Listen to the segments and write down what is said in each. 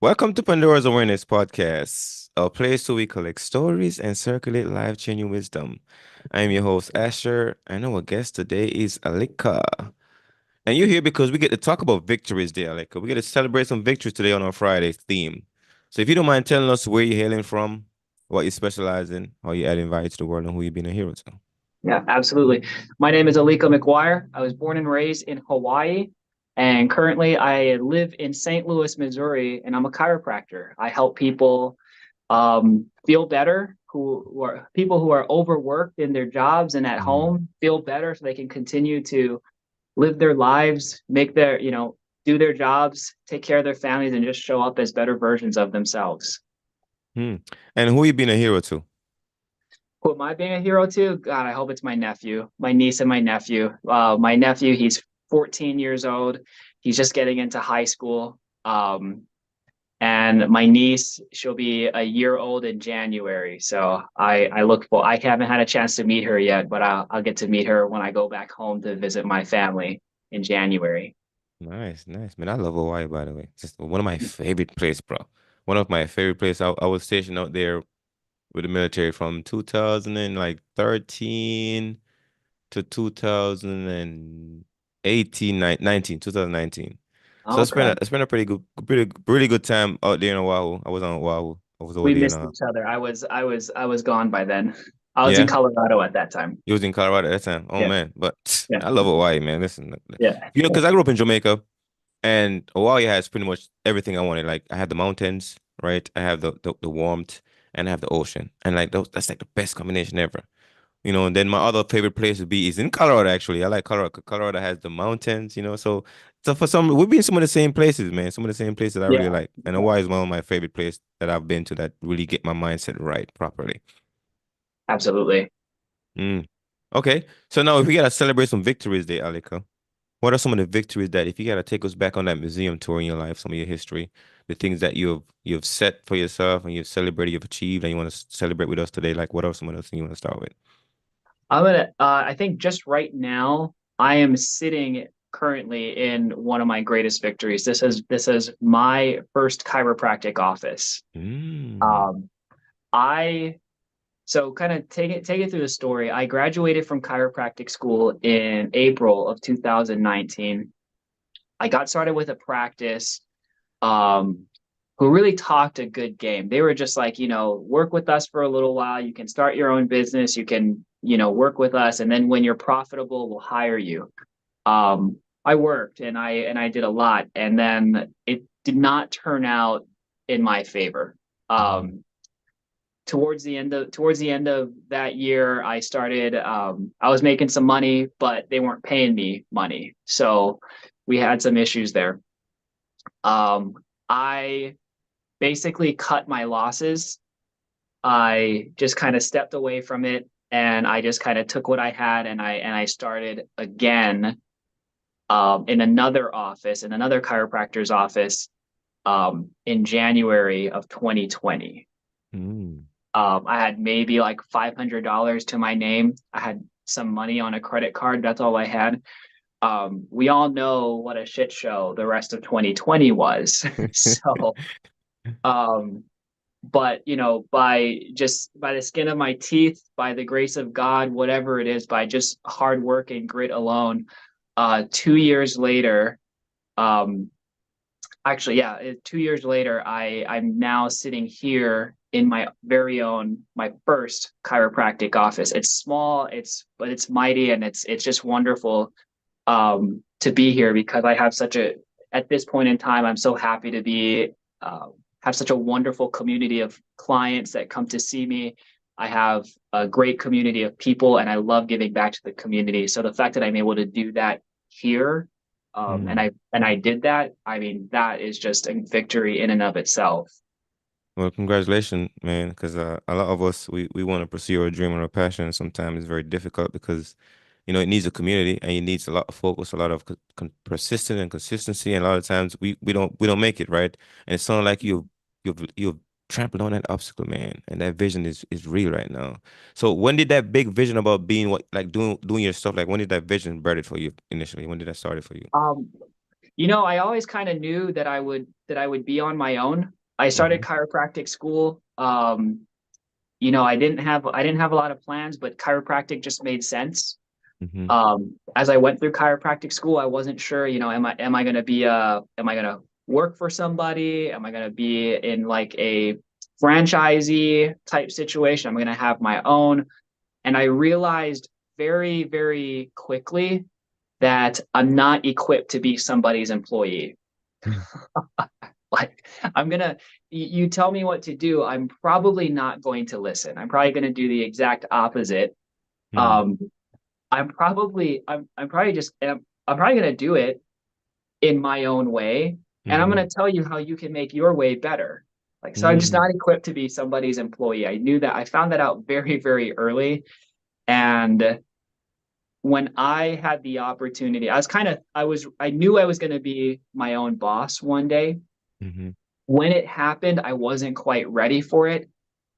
Welcome to Pandora's Awareness Podcast, a place where we collect stories and circulate life-changing wisdom. I'm your host, Asher, and our guest today is Alika. And you're here because we get to talk about victories there, Alika. We get to celebrate some victories today on our Friday theme. So if you don't mind telling us where you're hailing from, what you specialize in, how you add value to the world, and who you've been a hero to. Yeah, absolutely. My name is Alika McGuire. I was born and raised in Hawaii, and currently I live in St. Louis, Missouri, and I'm a chiropractor. I help people feel better, who are people who are overworked in their jobs and at Mm. home feel better so they can continue to live their lives, do their jobs, take care of their families, and just show up as better versions of themselves. Hmm. And who you been a hero to? Who am I being a hero to? God, I hope it's my nephew, my niece, and my nephew. My nephew, he's 14 years old. He's just getting into high school. And my niece, she'll be a year old in January. So I look for. I haven't had a chance to meet her yet, but I'll get to meet her when I go back home to visit my family in January. Nice, nice. Man, I love Hawaii, by the way. Just one of my favorite places, bro. One of my favorite places. I was stationed out there with the military from 2013 to 2018, 19, 2019. So Okay. I spent a pretty good time out there in Oahu. I was on Oahu. I was over We there missed each other. I was gone by then. I was in yeah, Colorado at that time. he was in Colorado at that time. Oh Yeah. man, but Yeah. I love Hawaii, man. Listen, Yeah. because I grew up in Jamaica. And Hawaii has pretty much everything I wanted. Like I have the mountains, right? I have the warmth, and I have the ocean. And like that's like the best combination ever. And then my other favorite place to be is in Colorado, actually. I like Colorado. 'Cause Colorado has the mountains. So for some we've been some of the same places, man. Some of the same places I really Yeah. like. And Hawaii is one of my favorite places that I've been to that really get my mindset right properly. Absolutely. Mm. Okay. So now if we gotta celebrate some victories there, Alika. What are some of the victories that, if you gotta take us back on that museum tour in your life, some of your history, the things that you've set for yourself and you've celebrated, you've achieved, and you want to celebrate with us today? Like, what are some of those things you want to start with? I think just right now, I am sitting currently in one of my greatest victories. This is my first chiropractic office. Mm. Um, I so kind of take it through the story. I graduated from chiropractic school in April of 2019. I got started with a practice um, who really talked a good game. They were just like, work with us for a little while. You can start your own business. You can, work with us, and then when you're profitable, we'll hire you. I worked and I did a lot, and then it did not turn out in my favor. Mm. Um, towards the end of that year, I started. I was making some money, but they weren't paying me money, so we had some issues there. I basically cut my losses. I just kind of stepped away from it and I just kind of took what I had and I started again in another office, in another chiropractor's office in January of 2020. Mm. I had maybe like $500 to my name. I had some money on a credit card. That's all I had. We all know what a shit show the rest of 2020 was. So, um, but by the skin of my teeth, by the grace of God, whatever it is, by just hard work and grit alone, 2 years later, um actually, yeah, 2 years later, I'm now sitting here in my very own, my first chiropractic office. It's small, but it's mighty, and it's just wonderful to be here because I have such a at this point in time, I'm so happy to be have such a wonderful community of clients that come to see me. I have a great community of people, and I love giving back to the community. So the fact that I'm able to do that here, and Mm. I did that, I mean, that is just a victory in and of itself. Well, congratulations, man, because a lot of us we want to pursue our dream or our passion. Sometimes it's very difficult because it needs a community and it needs a lot of focus, a lot of persistence and consistency. And a lot of times we don't make it, right. And it sounds like you've trampled on that obstacle, man, and that vision is real right now. So when did that big vision about being what, like doing your stuff, like when did that vision birth it for you initially? When did that start it for you? Um, I always kind of knew that I would be on my own. I started Hmm. chiropractic school. I didn't have a lot of plans, but chiropractic just made sense. Hmm. As I went through chiropractic school, I wasn't sure, am I going to am I going to work for somebody? Am I going to be in like a franchisee type situation? I'm going to have my own. And I realized very, very quickly that I'm not equipped to be somebody's employee. Like, you tell me what to do, I'm probably not going to listen. I'm probably going to do the exact opposite. Hmm. Um, I'm probably going to do it in my own way. And I'm Hmm. going to tell you how you can make your way better. Like, so I'm just Hmm. not equipped to be somebody's employee. I found that out very, very early. And when I had the opportunity, I knew I was going to be my own boss one day. Hmm. When it happened, I wasn't quite ready for it,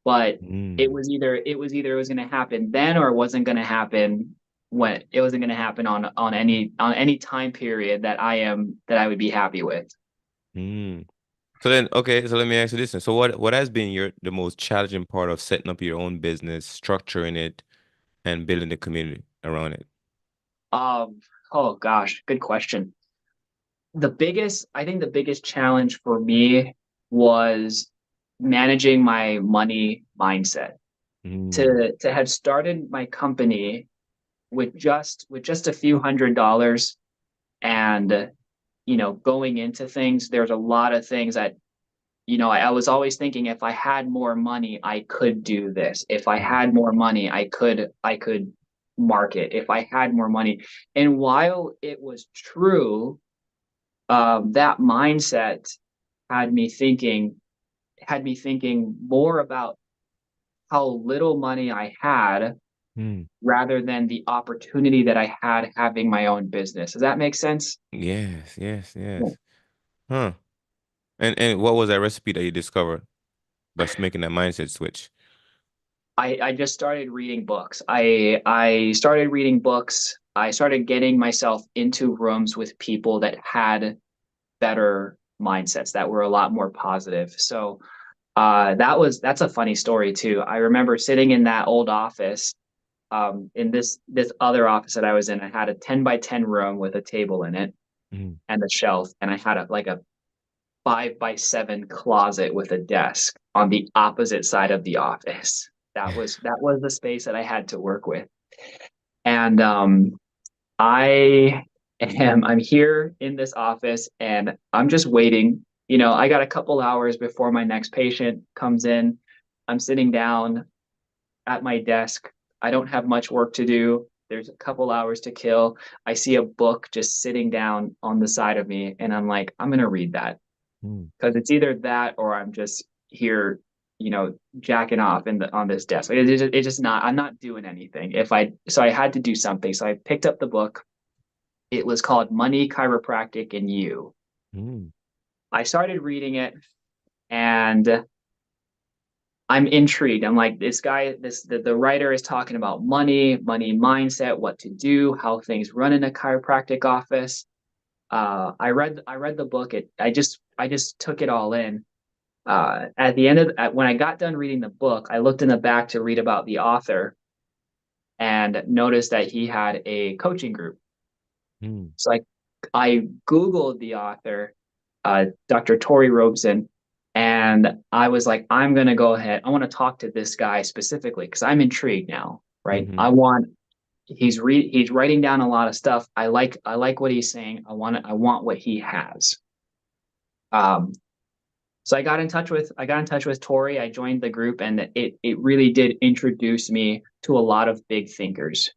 but Hmm. it was going to happen then, or it wasn't going to happen when it wasn't going to happen on any time period that I would be happy with. Hmm. So then, okay, so let me ask you this then. So what has been the most challenging part of setting up your own business, structuring it, and building the community around it? Um, oh gosh, good question. I think the biggest challenge for me was managing my money mindset. Mm, To have started my company with just a few $100s, and going into things, there's a lot of things that I was always thinking, if I had more money I could do this. If I mm, had more money I could market. If I had more money. And while it was true, that mindset had me thinking had me thinking more about how little money I had, mm. rather than the opportunity that I had having my own business. Does that make sense? Yes, yes, Yeah. yes. Huh. And what was that recipe that you discovered by making that mindset switch? I just started reading books. I started reading books. I started getting myself into rooms with people that had better mindsets, that were a lot more positive. So that's a funny story too. I remember sitting in that old office, in this other office that I was in. I had a 10 by 10 room with a table in it Mm, and a shelf, and I had a 5 by 7 closet with a desk on the opposite side of the office. That was the space that I had to work with. And I'm here in this office and I'm just waiting. I got a couple hours before my next patient comes in. I'm sitting down at my desk. I don't have much work to do. There's a couple hours to kill. I see a book just sitting down on the side of me, and I'm like, I'm gonna read that, mm, because it's either that or I'm just here, jacking off on this desk. It's just not. I'm not doing anything. So I had to do something. So I picked up the book. It was called Money, Chiropractic, and You. mm, I started reading it, and I'm intrigued. I'm like, this guy, the writer is talking about money mindset, what to do, how things run in a chiropractic office. I read the book. I just took it all in. When I got done reading the book, I looked in the back to read about the author and noticed that he had a coaching group. mm, So I Googled the author, Dr. Tori Robeson, and I was like, I'm gonna go ahead. I want to talk to this guy specifically because I'm intrigued now, right? mhm, He's writing down a lot of stuff. I like what he's saying. I want what he has. Um, So I got in touch with Tori. I joined the group, and it really did introduce me to a lot of big thinkers,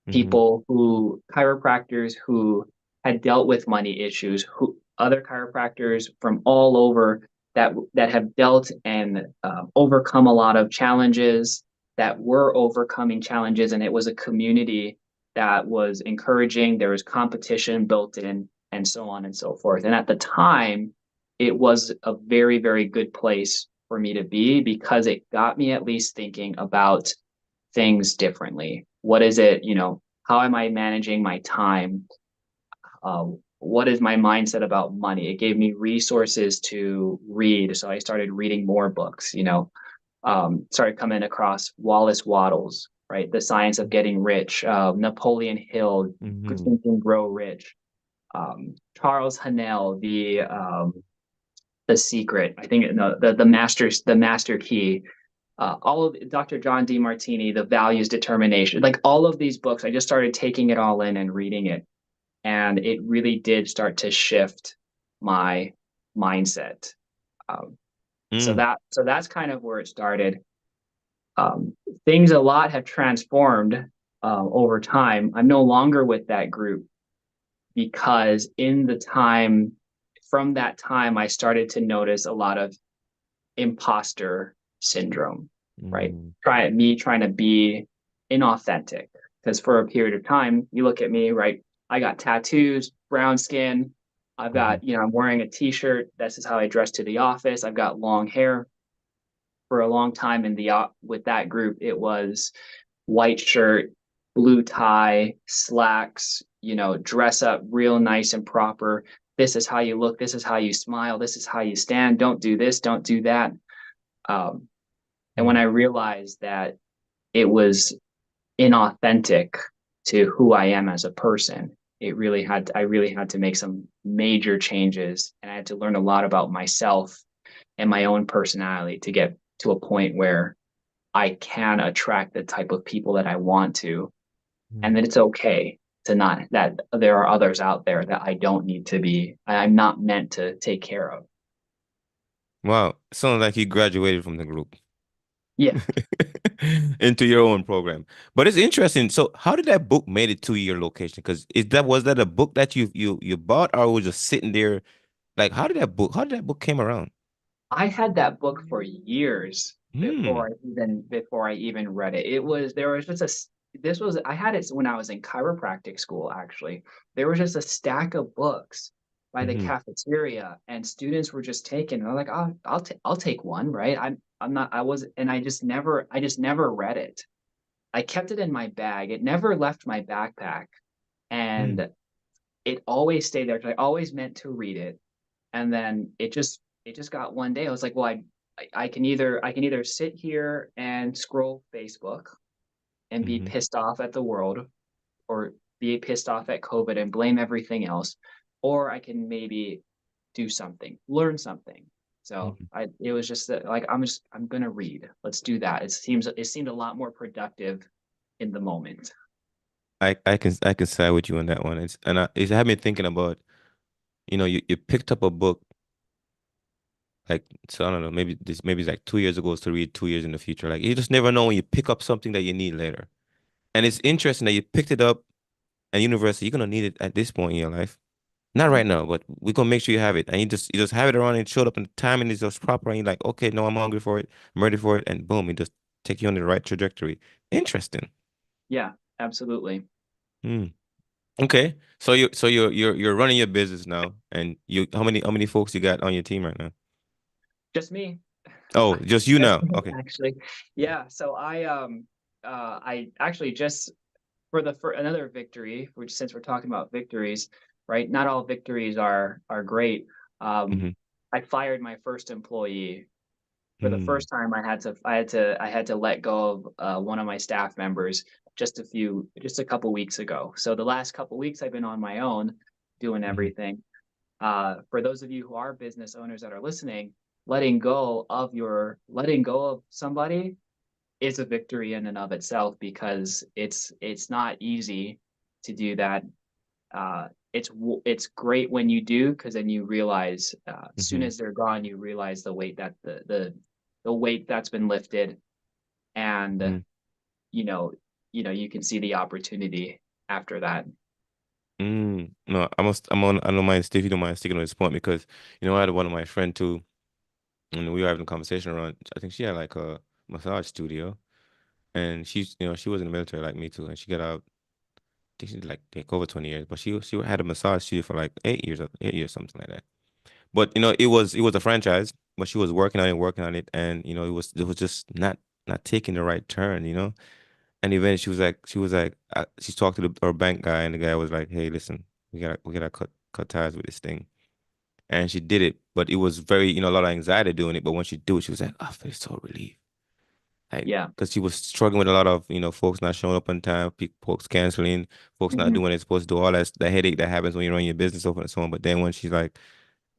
mhm, people who chiropractors who had dealt with money issues, who other chiropractors from all over that have dealt and overcome a lot of challenges, that were overcoming challenges, and it was a community that was encouraging. There was competition built in, and so on and so forth. And at the time, it was a very, very good place for me to be, because it got me at least thinking about things differently. What is it, how am I managing my time? what is my mindset about money? It gave me resources to read. So I started reading more books, started coming across Wallace Wattles, right? The Science of Getting Rich, Napoleon Hill, Mm-hmm. Think and Grow Rich, Charles Hanel, the Secret. I think no, the Master Key. All of Dr. John D. Martini, The Values Determination, like all of these books, I just started taking it all in and reading it. And it really did start to shift my mindset. Um, Mm. so that's kind of where it started. Um, Things a lot have transformed over time. I'm no longer with that group because in the time from that time, I started to notice a lot of imposter syndrome, right? Mm. Trying to be inauthentic. Because for a period of time, you look at me, right? I got tattoos, brown skin. I've Mm-hmm. got, I'm wearing a t-shirt. This is how I dress to the office. I've got long hair. For a long time in the with that group, it was white shirt, blue tie, slacks, dress up real nice and proper. This is how you look. This is how you smile. This is how you stand. Don't do this. Don't do that. Um, and when Mm. I realized that it was inauthentic to who I am as a person, I really had to make some major changes, and I had to learn a lot about myself and my own personality to get to a point where I can attract the type of people that I want to, and Mm. that it's okay to not, that there are others out there that I don't need to be, I'm not meant to take care of. Wow, sounds like you graduated from the group Yeah. into your own program. But it's interesting. So, how did that book made it to your location? Because is that was that a book that you bought, or was just sitting there? Like, how did that book came around? I had that book for years Hmm. before I even read it. There was just this was I had it when I was in chiropractic school actually. There was just a stack of books by the Mm-hmm. cafeteria and students were just taking. And I'm like, oh, I'll take one, right? I'm not I was and I just never read it. I kept it in my bag. It never left my backpack Mm. and it always stayed there 'cause I always meant to read it, and then it just got one day. I was like, well, I can either sit here and scroll Facebook and be Mm-hmm. pissed off at the world, or be pissed off at COVID and blame everything else, or I can maybe do something, learn something. So Mm-hmm. I it was just that, like, I'm gonna read. Let's do that. It seemed a lot more productive in the moment. I can side with you on that one. It's had me thinking about, you picked up a book like, so I don't know, maybe it's like 2 years ago to read 2 years in the future. Like, you just never know when you pick up something that you need later. And it's interesting that you picked it up at university. You're gonna need it at this point in your life. Not right now, but we're gonna make sure you have it. And you just have it around and it showed up and the timing is just proper and you're like, okay, no, I'm hungry for it, I'm ready for it, and boom, it just take you on the right trajectory. Interesting. Yeah, absolutely. Hmm. Okay. So you're running your business now, and you how many folks you got on your team right now? Just me. Oh, just you Just now. me, Okay. actually. Yeah. So I actually just for another victory, which since we're talking about victories, right? Not all victories are great. Um, Mm-hmm. I fired my first employee. For the Mm-hmm. first time, I had to let go of one of my staff members just a couple weeks ago. So the last couple weeks I've been on my own doing everything. For those of you who are business owners that are listening, letting go of somebody is a victory in and of itself because it's not easy to do that. It's great when you do because then you realize as soon Mm-hmm. as they're gone, you realize the weight that the weight that's been lifted, and Mm-hmm. you know you can see the opportunity after that. No, I don't mind if you don't mind sticking on this point because I had one of my friend too, and we were having a conversation around. I think she had like a massage studio, and she was in the military like me too, and she got out. I think she did like over 20 years, but she had a massage studio for like 8 years, 8 years, something like that. But it was a franchise, but she was working on it, and it was just not taking the right turn, And eventually she was like, she talked to her bank guy, and the guy was like, "Hey, listen, we gotta cut. cut ties with this thing. And she did it, but it was very, a lot of anxiety doing it. But when she do it, she was like, I feel so relieved. Like, Yeah. because she was struggling with a lot of, folks not showing up on time, folks canceling, folks not doing Mhm. what they're supposed to do, all that, the headache that happens when you run your business over and so on. But then when she's like,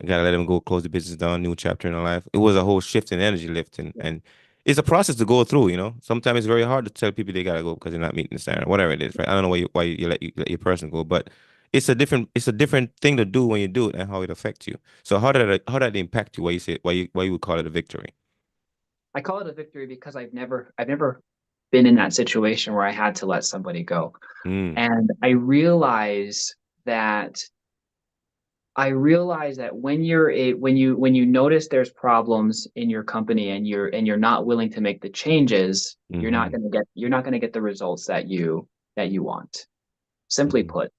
I gotta let them go, close the business down, new chapter in her life. It was a whole shift in energy lifting, and it's a process to go through. Sometimes it's very hard to tell people they gotta go because they're not meeting the standard, whatever it is, right? I don't know why you let your person go, but it's a different thing to do when you do it and how it affects you. So how did it impact you? Why you would call it a victory? I call it a victory because I've never been in that situation where I had to let somebody go. Mm, And that I realize that when you notice there's problems in your company and you're not willing to make the changes, mm-hmm, you're not gonna get the results that you want. Simply mm-hmm, put.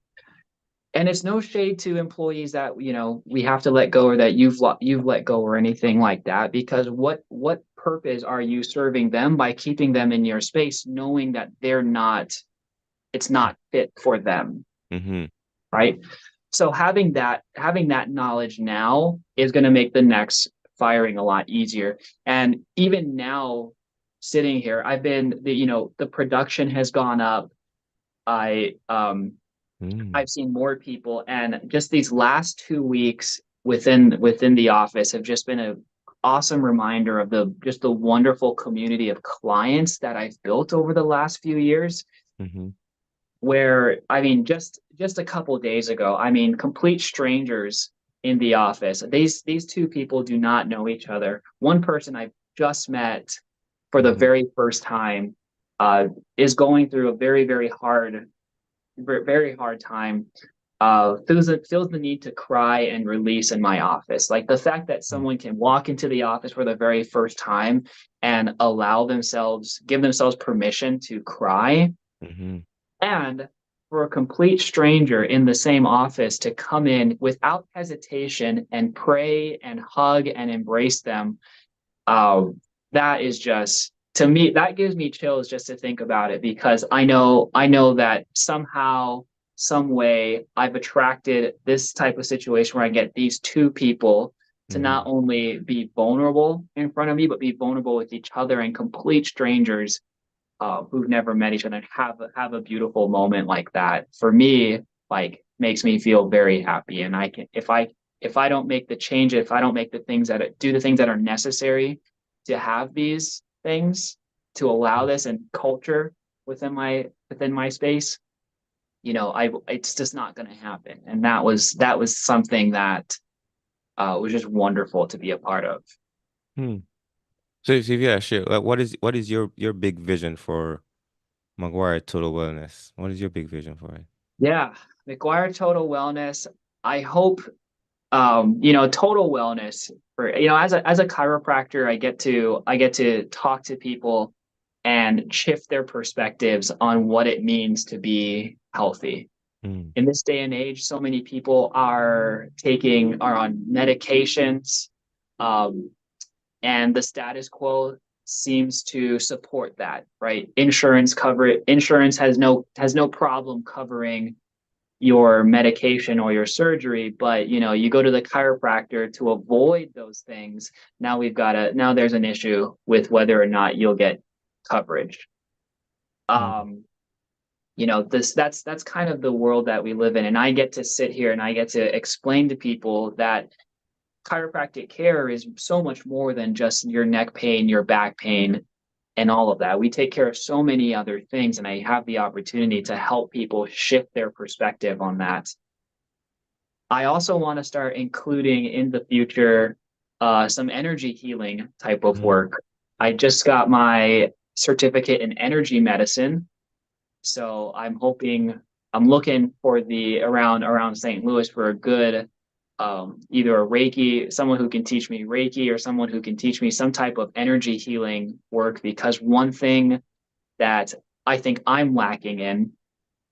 And it's no shade to employees that we have to let go or that you've let go or anything like that, because what purpose are you serving them by keeping them in your space knowing that it's not fit for them, mm-hmm, right? So having that knowledge now is going to make the next firing a lot easier. And even now, sitting here, the production has gone up. I mm, I've seen more people, and just these last 2 weeks within the office have just been a awesome reminder of the wonderful community of clients that I've built over the last few years. mm-hmm, Where I mean, just a couple days ago, I mean, complete strangers in the office. These two people do not know each other. One person I've just met for the mm-hmm, very first time uh, is going through a very hard time. Feels the need to cry and release in my office. Like the fact that someone can walk into the office for the very first time and give themselves permission to cry, mm-hmm, and for a complete stranger in the same office to come in without hesitation and pray and hug and embrace them, uh, that is just, to me, that gives me chills just to think about it, because I know that somehow, some way, I've attracted this type of situation where I get these two people to mm-hmm, not only be vulnerable in front of me, but be vulnerable with each other, and complete strangers who've never met each other have a beautiful moment like that. For me, like, makes me feel very happy. And I can if I don't make the change, if I don't make the things that are necessary to have these things, to allow this and culture within my space, I it's just not going to happen. And that was something that was just wonderful to be a part of. hmm. So yeah, sure. What is your big vision for McGuire Total Wellness? What is your big vision for it? Yeah, McGuire Total Wellness. I hope total wellness for, as a chiropractor, I get to talk to people and shift their perspectives on what it means to be healthy. Mm, In this day and age, so many people are on medications, um, and the status quo seems to support that, right? Insurance has no problem covering your medication or your surgery, but you go to the chiropractor to avoid those things. Now there's an issue with whether or not you'll get coverage. mm, um that's kind of the world that we live in, and I get to sit here and I get to explain to people that chiropractic care is so much more than just your neck pain, your back pain, and all of that. We take care of so many other things, and I have the opportunity to help people shift their perspective on that. I also want to start including in the future some energy healing type of mm, work. I just got my certificate in energy medicine, so I'm looking for the around St. Louis for a good either a Reiki, someone who can teach me Reiki, or someone who can teach me some type of energy healing work. Because one thing that I think I'm lacking in,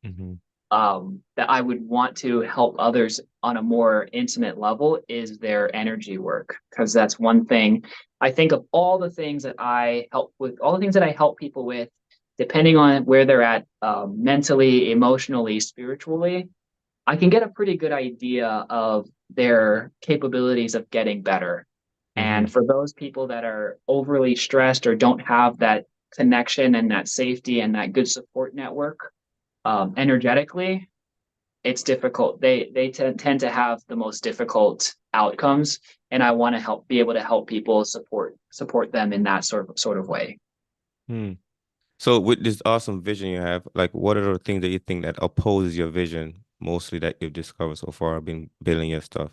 mm-hmm, that I would want to help others on a more intimate level, is their energy work. Because that's one thing I think of all the things that I help with, all the things that I help people with, depending on where they're at, mentally, emotionally, spiritually. I can get a pretty good idea of their capabilities of getting better. Mm-hmm. And for those people that are overly stressed or don't have that connection and that safety and that good support network, energetically, it's difficult. They tend to have the most difficult outcomes, and I want to help be able to help people support them in that sort of way. Hmm. So with this awesome vision you have, like what are the things that you think that opposes your vision mostly that you've discovered so far, been building your stuff?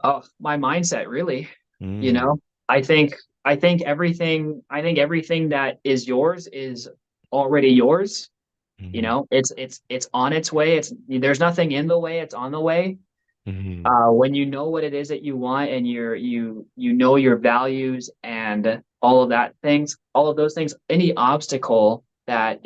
Oh, my mindset, really. You Mm. know, I think I think everything that is yours is already yours. You Mm-hmm. know, it's on its way. It's there's nothing in the way, it's on the way. Mm-hmm. When you know what it is that you want and you know your values and all of that things, all of those things, any obstacle that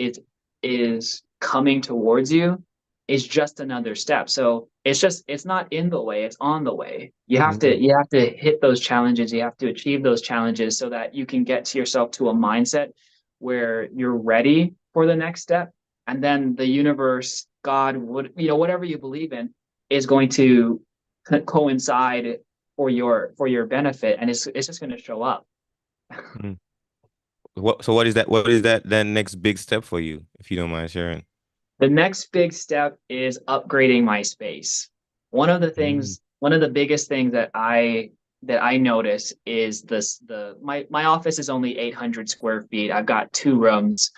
is coming towards you is just another step. So it's not in the way, it's on the way. You have to Mm-hmm. you have to hit those challenges, you have to achieve those challenges so that you can get to yourself to a mindset where you're ready for the next step. And then the universe, God, would, whatever you believe in, is going to coincide for your benefit, and it's just going to show up. Mm. So what is that then next big step for you, if you don't mind sharing? The next big step is upgrading my space. Mm. One of the biggest things that I notice is this the my office is only 800 square feet. I've got two rooms.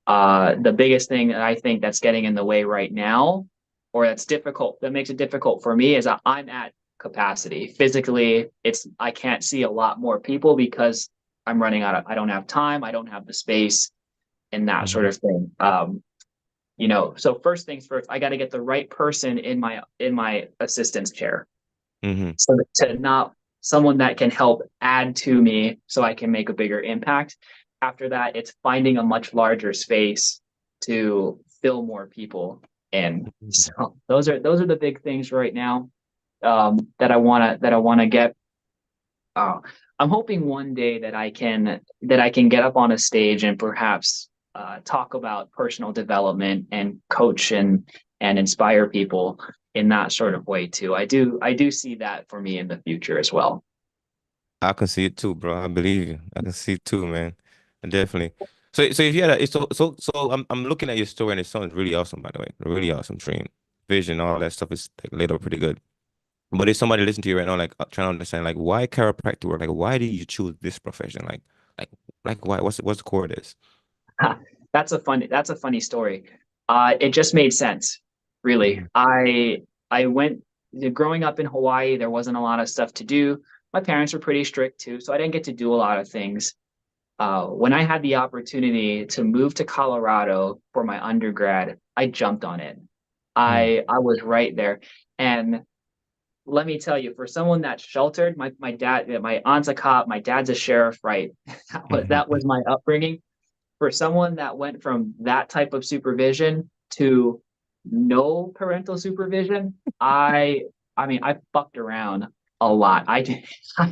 The biggest thing that I think that's getting in the way right now, or that makes it difficult for me, is that I'm at capacity. Physically, I can't see a lot more people because I don't have time, I don't have the space and that sort Mm-hmm. of thing. So first things first, I got to get the right person in my assistant's chair. Mm-hmm. So to not someone that can help add to me so I can make a bigger impact. After that, it's finding a much larger space to fill more people in. So those are the big things right now, that I wanna get. Uh, I'm hoping one day that I can get up on a stage and perhaps talk about personal development and coach and inspire people in that sort of way too. I do see that for me in the future as well. I can see it too, bro. I believe you. I can see it too, man. Definitely. So if you had a so I'm looking at your story and it sounds really awesome, by the way. Really awesome dream. Vision, all that stuff is like laid out pretty good. But if somebody listening to you right now, like trying to understand like why chiropractic work, like why did you choose this profession? Like like why what's the core of this? That's a funny story. It just made sense, really. Mm-hmm. I went growing up in Hawaii, there wasn't a lot of stuff to do. My parents were pretty strict too, so I didn't get to do a lot of things. When I had the opportunity to move to Colorado for my undergrad, I jumped on it. I was right there. And let me tell you, for someone that's sheltered, my aunt's a cop, my dad's a sheriff, right? That was my upbringing. For someone that went from that type of supervision to no parental supervision, I fucked around a lot. I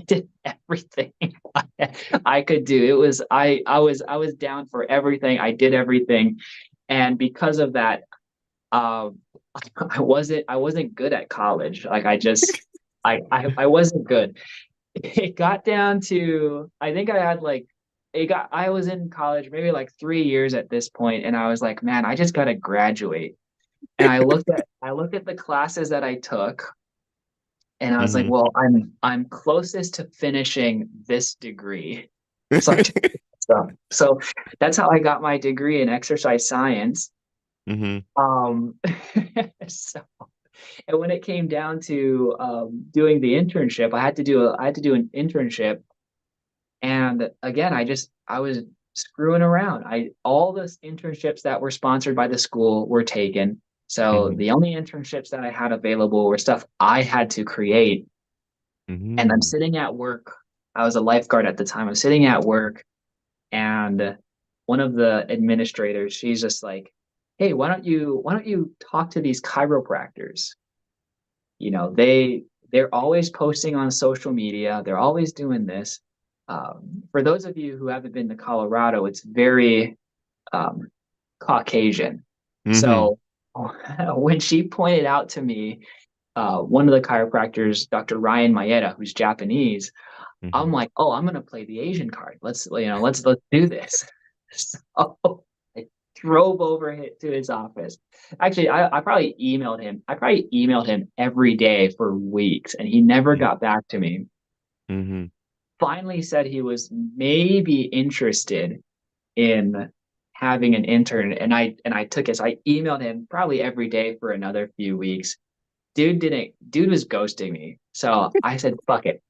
did everything I could do. I was down for everything. I did everything. And because of that, um I wasn't good at college. Like I wasn't good. It got down to, I think I was in college maybe like 3 years at this point, and I was like, man, I just gotta graduate. And I looked at the classes that I took, and I was like, Mm-hmm. well, I'm closest to finishing this degree. So I took stuff. So that's how I got my degree in exercise science. Mm-hmm. Um, so and when it came down to doing the internship, I had to do an internship. And again, I was screwing around. I All the internships that were sponsored by the school were taken. So Mm-hmm. the only internships that I had available were stuff I had to create. And I'm Mm-hmm. sitting at work. I was a lifeguard at the time. I'm sitting at work, and one of the administrators, she's just like, "Hey, why don't you talk to these chiropractors? They're always posting on social media. They're always doing this. For those of you who haven't been to Colorado, it's very um, Caucasian. Mm-hmm. So when she pointed out to me one of the chiropractors, Dr. Ryan Maeda, who's Japanese, I'm Mm-hmm. like, oh, I'm gonna play the Asian card. Let's do this. So I drove over to his office. Actually, I probably emailed him. I probably emailed him every day for weeks, and he never got back to me. Mm-hmm. Finally said he was maybe interested in having an intern, and I took it. So I emailed him probably every day for another few weeks. Dude was ghosting me. So I said, fuck it.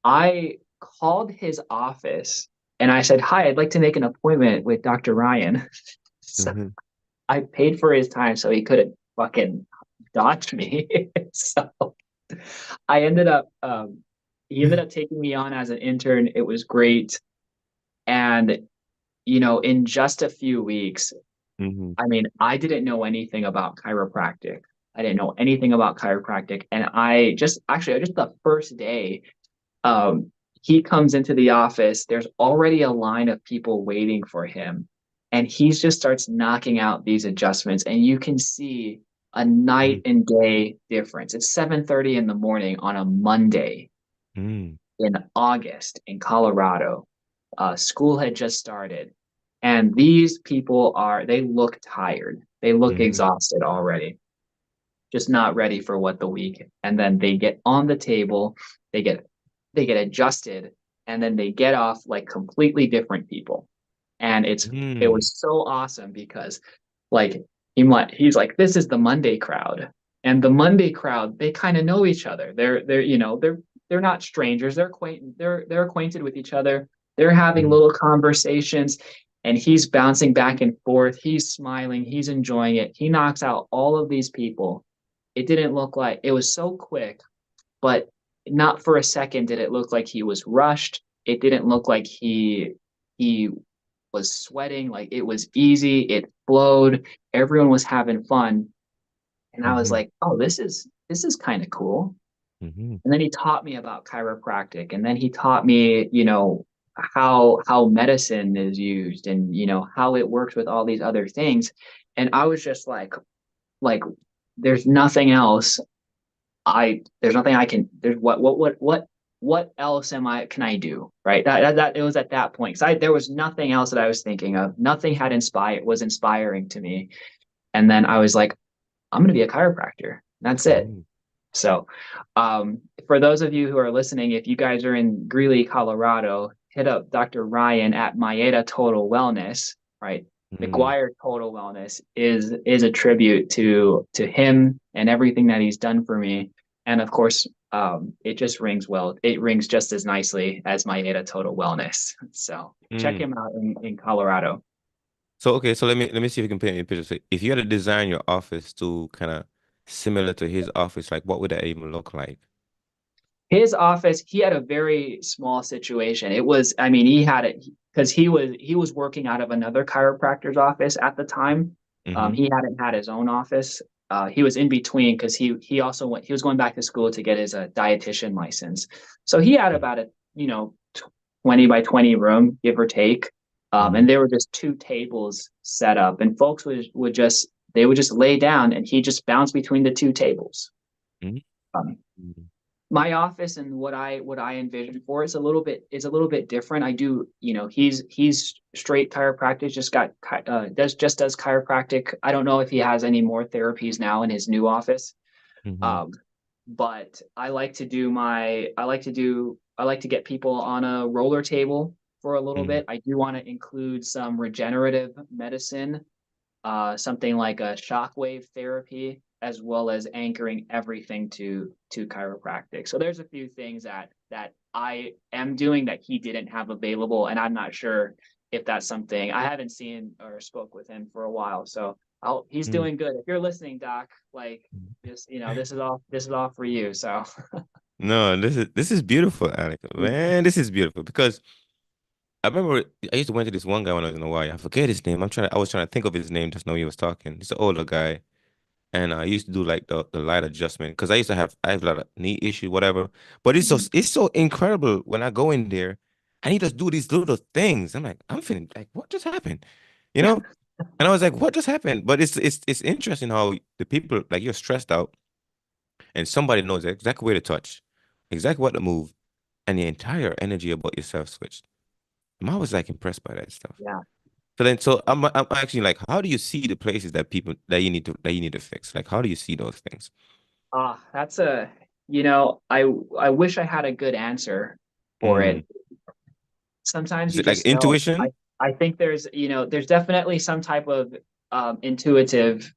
I called his office and I said, hi, I'd like to make an appointment with Dr. Ryan. So Mm-hmm. I paid for his time so he couldn't fucking dodge me. So I ended up he ended up taking me on as an intern. It was great. And in just a few weeks, Mm-hmm. I mean, I didn't know anything about chiropractic. I didn't know anything about chiropractic. And I just actually just the first day, um, he comes into the office. There's already a line of people waiting for him. And he just starts knocking out these adjustments. And you can see a night and day difference. It's 7:30 in the morning on a Monday Mm-hmm. in August in Colorado. School had just started. And these people they look tired. They look Mm-hmm. exhausted already, just not ready for what the week. And then they get on the table, they get they get adjusted, and then they get off like completely different people. And it Mm-hmm. was so awesome because like he's like, this is the Monday crowd. And the Monday crowd, they kind of know each other. They're not strangers. They're acquainted with each other. They're having Mm-hmm. little conversations, and he's bouncing back and forth. He's smiling. He's enjoying it. He knocks out all of these people. It didn't look like it was so quick, but not for a second did it look like he was rushed. It didn't look like he was sweating. Like it was easy. It flowed. Everyone was having fun. And I was Mm-hmm. like, oh, this is kind of cool. Mm-hmm. And then he taught me about chiropractic. And then he taught me, how medicine is used and how it works with all these other things. And I was just like there's nothing else there's nothing I can there's what else can I do, right? That it was at that point because I there was nothing else that I was thinking of. Nothing had inspired was inspiring to me. And then I was like, I'm going to be a chiropractor. That's it. Mm-hmm. So, for those of you who are listening, if you guys are in Greeley, Colorado, hit up Dr. Ryan at Maeda Total Wellness, right? Mm-hmm. McGuire Total Wellness is a tribute to him and everything that he's done for me. And of course, it just rings well. It rings just as nicely as Maeda Total Wellness. So check Mm. him out in Colorado. So okay, so let me see if we can paint me a picture. So if you had to design your office to kind of similar to his office, like what would that even look like? His office, he had a very small situation. It was, I mean, he had it because he was working out of another chiropractor's office at the time. Mm-hmm. He hadn't had his own office. He was in between because he was going back to school to get his dietitian license. So he had about a 20 by 20 room, give or take. Mm-hmm. And there were just two tables set up, and folks would just lay down, and he just bounced between the two tables. Um, Mm-hmm. my office and what I envision for it's a little bit different. I do, he's straight chiropractic, does chiropractic. I don't know if he has any more therapies now in his new office. Mm-hmm. Um, but I like to get people on a roller table for a little Mm-hmm. bit. I do want to include some regenerative medicine, something like a shockwave therapy, as well as anchoring everything to chiropractic. So there's a few things that I am doing that he didn't have available, and I'm not sure if that's something I haven't seen or spoke with him for a while. So he's Mm-hmm. doing good. If you're listening, Doc, like just this is all for you. So No, this is beautiful, Alec. Man, this is beautiful because I remember I used to went to this one guy when I was in Hawaii. I forget his name. I was trying to think of his name just now he was talking. He's an older guy. And I used to do like the light adjustment because I have a lot of knee issue, whatever. But it's so incredible when I go in there and he just do these little things. I'm like, I'm feeling like what just happened? You know? And I was like, what just happened? But it's interesting how the people like you're stressed out and somebody knows exactly where to touch, exactly what to move, and the entire energy about yourself switched. And I was like impressed by that stuff. Yeah. So I'm actually like, how do you see the places that people that you need to fix? Like, how do you see those things? That's a, I wish I had a good answer for Mm. it. Sometimes Is you it like just know. I intuition? I think there's definitely some type of intuitive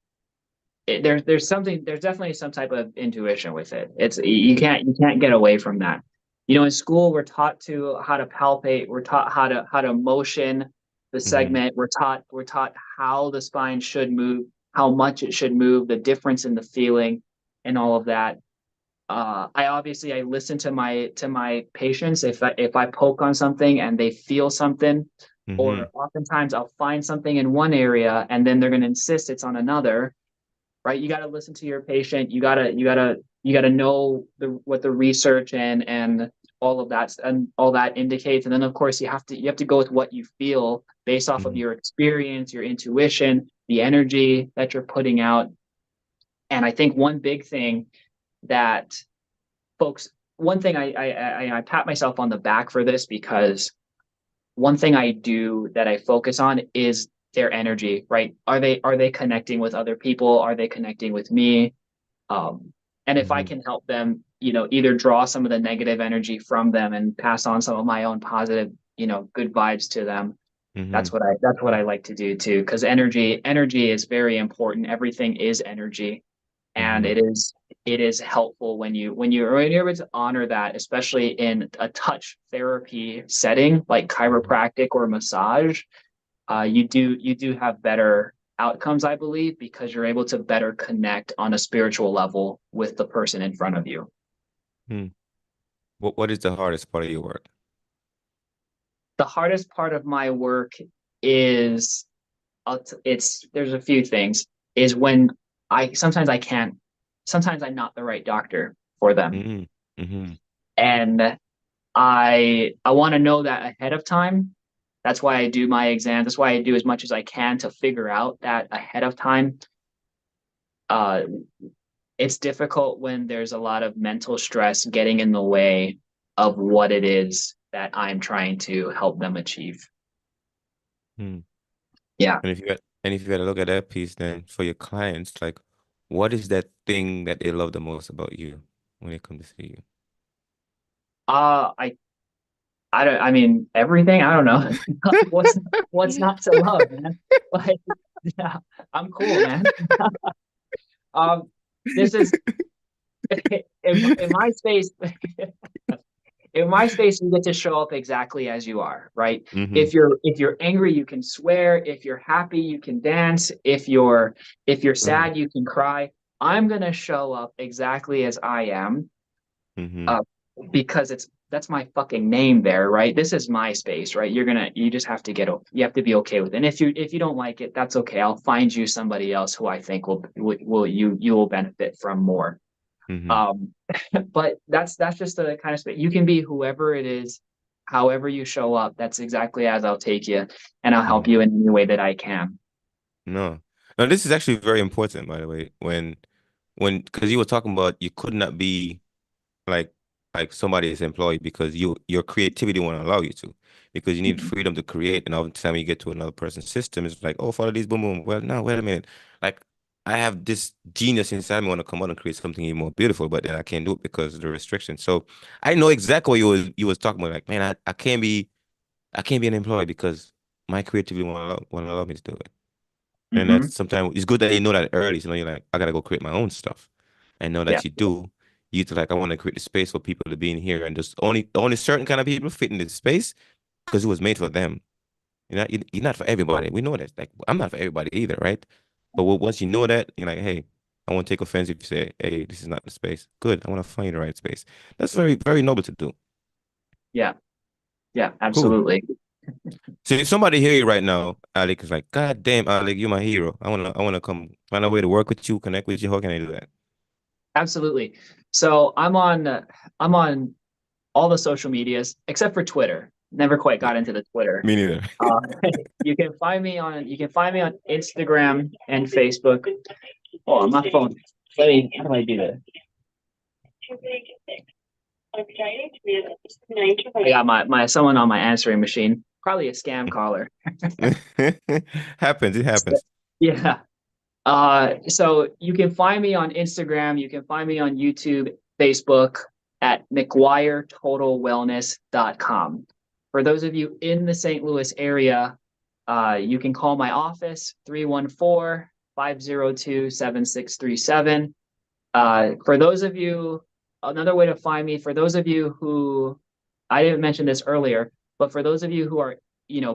there's definitely some type of intuition with it. It's you can't get away from that. In school we're taught to how to palpate, we're taught how to motion the Mm-hmm. segment, we're taught how the spine should move, how much it should move, the difference in the feeling and all of that. I listen to my patients. If I poke on something and they feel something, Mm-hmm. or oftentimes I'll find something in one area and then they're going to insist it's on another, right? You got to listen to your patient. You got to know what the research and all that indicates. And then of course you have to go with what you feel based off of Mm-hmm. your experience, your intuition, the energy that you're putting out. And I think one big thing that folks, one thing I pat myself on the back for this, because one thing I do that I focus on is their energy, right? Are they connecting with other people? Are they connecting with me? And if I Mm-hmm. can help them, either draw some of the negative energy from them and pass on some of my own positive, good vibes to them, Mm-hmm. that's what I like to do too. Because energy is very important. Everything is energy, and Mm-hmm. it is helpful when you're able to honor that, especially in a touch therapy setting like Mm-hmm. chiropractic or massage. You do have better outcomes, I believe, because you're able to better connect on a spiritual level with the person in front of you. Hmm. What is the hardest part of your work? The hardest part of my work is, there's a few things, is when I can't, sometimes I'm not the right doctor for them. Mm-hmm. Mm-hmm. And I want to know that ahead of time. That's why I do my exams. That's why I do as much as I can to figure out that ahead of time. Uh, it's difficult when there's a lot of mental stress getting in the way of what it is that I'm trying to help them achieve. Hmm. Yeah. And if you had to look at that piece, then for your clients, like, what is that thing that they love the most about you when they come to see I don't, I mean, everything. I don't know. What's not to love, man? Like, yeah, I'm cool, man. Um, this is in my space. In my space, you get to show up exactly as you are, right? you? Mm-hmm. If you're angry, you can swear. If you're happy, you can dance. If you're Right. sad, you can cry. I'm gonna show up exactly as I am, Mm-hmm. uh, because that's my fucking name there, right? This is my space, right? You just have to you have to be okay with it. And if you don't like it, that's okay. I'll find you somebody else who I think you will benefit from more. Mm-hmm. Um, but that's just the kind of space you can be, whoever it is, however you show up. That's exactly as I'll take you, and I'll help Mm-hmm. you in any way that I can. No. No, this is actually very important, by the way. Because you were talking about you could not be like somebody's employee because your creativity won't allow you to because you need Mhm. freedom to create and all the time you get to another person's system it's like oh follow these boom boom well now wait a minute like I have this genius inside me want to come out and create something even more beautiful but then I can't do it because of the restrictions so I know exactly what you was talking about like man I can't be an employee because my creativity won't allow me to do it and that's Mhm. sometimes it's good that you know that early. So you're like, I gotta go create my own stuff. And know Yeah. that you do, you to like, I want to create the space for people to be in here, and just only certain kind of people fit in this space because it was made for them. You're not for everybody. We know that. Like, I'm not for everybody either, right? But once you know that, you're like, hey, I won't take offense if you say, hey, this is not the space. Good. I want to find you the right space. That's very, very noble to do. Yeah. Yeah. Cool. Absolutely. So if somebody hear you right now, Alec is like, God damn, Alec, you're my hero. I wanna come find a way to work with you, connect with you. How can I do that? Absolutely. So I'm on all the social medias except for Twitter. Never quite got into the Twitter. Me neither. Uh, you can find me on Instagram and Facebook. Oh, on my phone. How do I do that? I got my someone on my answering machine. Probably a scam caller. Happens. It happens. Yeah. So you can find me on Instagram. You can find me on YouTube, Facebook at McGuireTotalWellness.com. For those of you in the St. Louis area, you can call my office 314-502-7637. For those of you, another way to find me, for those of you who, I didn't mention this earlier, but for those of you who are,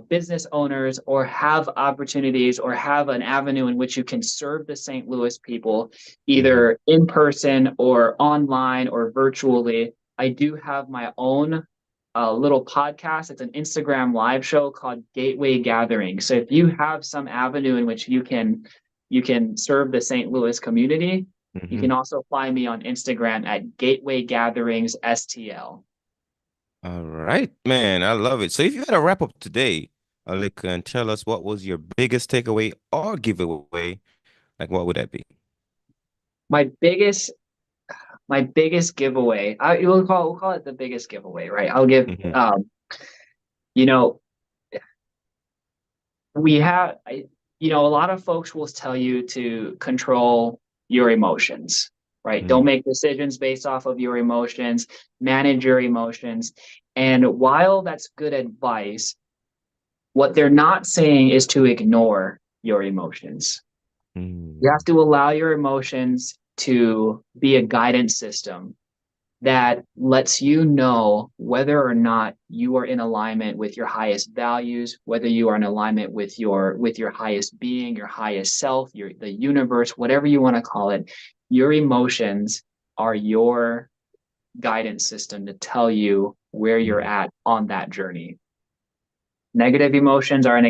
business owners or have opportunities or have an avenue in which you can serve the St. Louis people, Hmm. either in person or online or virtually, I do have my own little podcast. It's an Instagram live show called Gateway Gathering. So if you have some avenue in which you can serve the St. Louis community, you Hmm. can also find me on Instagram at Gateway Gatherings STL. All right, man. I love it. So if you had to wrap up today, Alika, and tell us what was your biggest takeaway or giveaway, like what would that be? My biggest my biggest giveaway, we'll call it the biggest giveaway, right? I'll give Hmm. you know, we have a lot of folks will tell you to control your emotions, right? Don't Hmm. make decisions based off of your emotions, manage your emotions. And while that's good advice, what they're not saying is to ignore your emotions. You have Hmm. to allow your emotions to be a guidance system that lets you know whether or not you are in alignment with your highest values, whether you are in alignment with your highest being, your highest self, the universe, whatever you want to call it. Your emotions are your guidance system to tell you where you're Hmm. at on that journey. Negative emotions are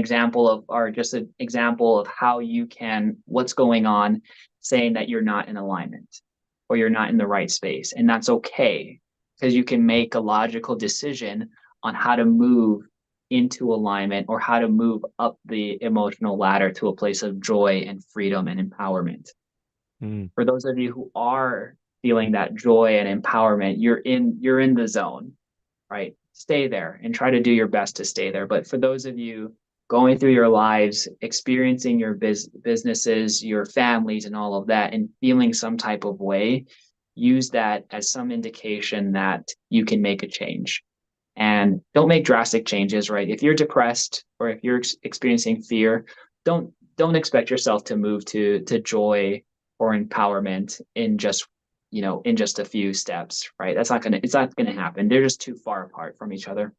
just an example of how you can what's going on, saying that you're not in alignment or you're not in the right space. And that's okay because you can make a logical decision on how to move into alignment or how to move up the emotional ladder to a place of joy and freedom and empowerment. Hmm. For those of you who are feeling that joy and empowerment, you're in the zone, right? Stay there and try to do your best to stay there. But for those of you going through your lives, experiencing your businesses, your families, and all of that, and feeling some type of way, use that as some indication that you can make a change. And don't make drastic changes, right? If you're depressed or if you're experiencing fear, don't expect yourself to move to joy or empowerment in just a few steps, right? It's not gonna happen. They're just too far apart from each other.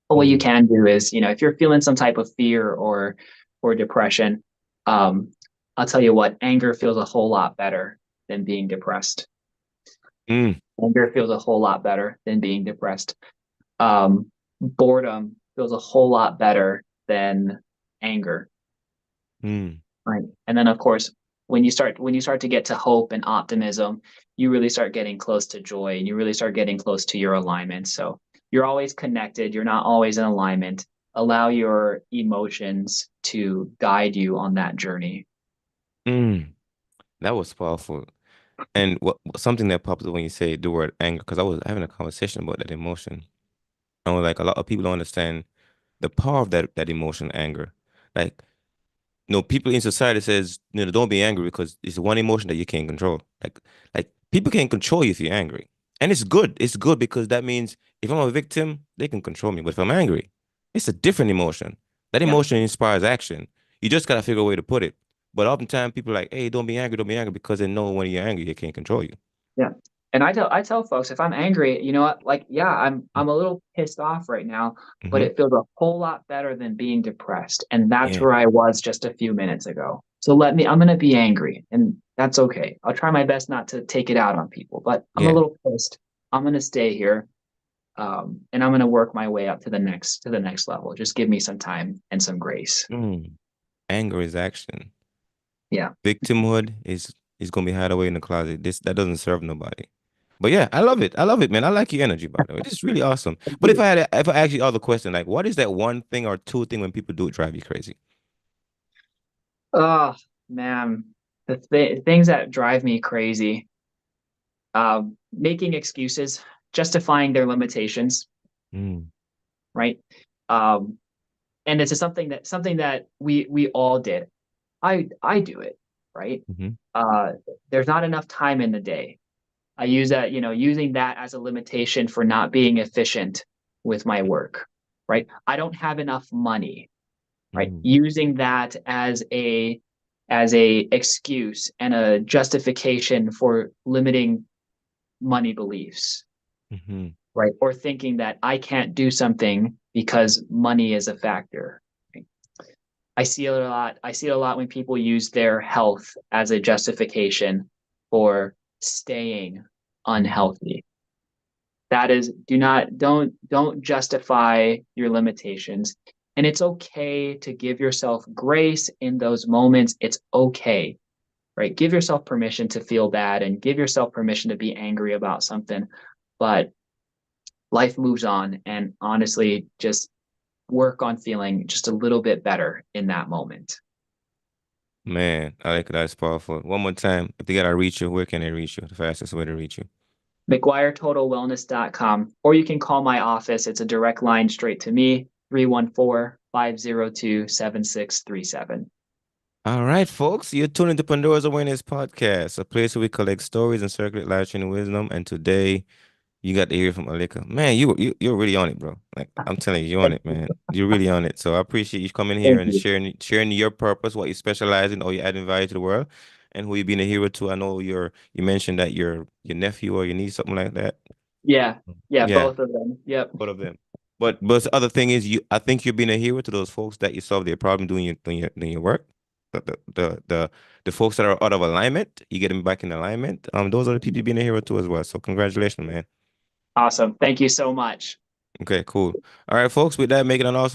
But what you Hmm. can do is, if you're feeling some type of fear or depression, um, I'll tell you what, anger feels a whole lot better than being depressed. Hmm. Anger feels a whole lot better than being depressed. Boredom feels a whole lot better than anger, Hmm. right? And then, of course, when you start to get to hope and optimism, you really start getting close to joy, and you really start getting close to your alignment. So you're always connected. You're not always in alignment. Allow your emotions to guide you on that journey. Hmm. That was powerful. And something that pops up when you say the word anger, because I was having a conversation about that emotion. I was like, a lot of people don't understand the power of that emotion, anger. Like, people in society says, don't be angry because it's one emotion that you can't control. Like people can't control you if you're angry. And it's good. It's good because that means if I'm a victim, they can control me. But if I'm angry, it's a different emotion. That Yeah. emotion inspires action. You just gotta figure a way to put it. But oftentimes people are like, hey, don't be angry because they know when you're angry, they can't control you. Yeah. And I tell folks if I'm angry, you know what, like, yeah, I'm a little pissed off right now, but Mm-hmm. it feels a whole lot better than being depressed. And that's Yeah. where I was just a few minutes ago. So I'm gonna be angry, and that's okay. I'll try my best not to take it out on people, but I'm a Yeah. little pissed. I'm gonna stay here. And I'm gonna work my way up to the next level. Just give me some time and some grace. Mm. Anger is action. Yeah. Victimhood is gonna be hid away in the closet. That doesn't serve nobody. But yeah, I love it. I love it, man. I like your energy, by the way. This is really awesome. Thank But you. if I ask you other question, like what is that one thing or two thing when people do it drive you crazy? Oh man, the things that drive me crazy, making excuses, justifying their limitations, Mm, right? Um, and it's something that we all did. I do it, right? hmm Uh, there's not enough time in the day. I use that, using that as a limitation for not being efficient with my work, right? I don't have enough money, right? mm, Using that as a excuse and a justification for limiting money beliefs, hmm right? Or thinking that I can't do something because money is a factor. Right? I see it a lot. I see it a lot when people use their health as a justification for staying hmm unhealthy. That is, don't justify your limitations. And it's okay to give yourself grace in those moments. It's okay, right? Give yourself permission to feel bad and give yourself permission to be angry about something. But life moves on, and honestly, just work on feeling just a little bit better in that moment. Man, I like that's powerful. One more time, if they gotta reach you, where can they reach you? The fastest way to reach you. McGuireTotalWellness.com, or you can call my office. It's a direct line straight to me, 314-502-7637. All right, folks, you're tuning to Pandora's Awareness Podcast, a place where we collect stories and circulate life-changing wisdom. And today, you got to hear from Alika. Man, you're really on it, bro. Like I'm telling you, you're on it, man. You're really on it. So I appreciate you coming here Thank and you. sharing your purpose, what you specialize in, or you adding value to the world, and who you being a hero to. I know you mentioned that your nephew or your niece, something like that. Yeah. Yeah, Yeah, both of them. Yep. both of them. But the other thing is I think you're being a hero to those folks that you solve their problem doing your work. The folks that are out of alignment, you get them back in alignment. Those are the people you're being a hero to as well. So congratulations, man. Awesome. Thank you so much. Okay, cool. All right, folks, with that, make it an awesome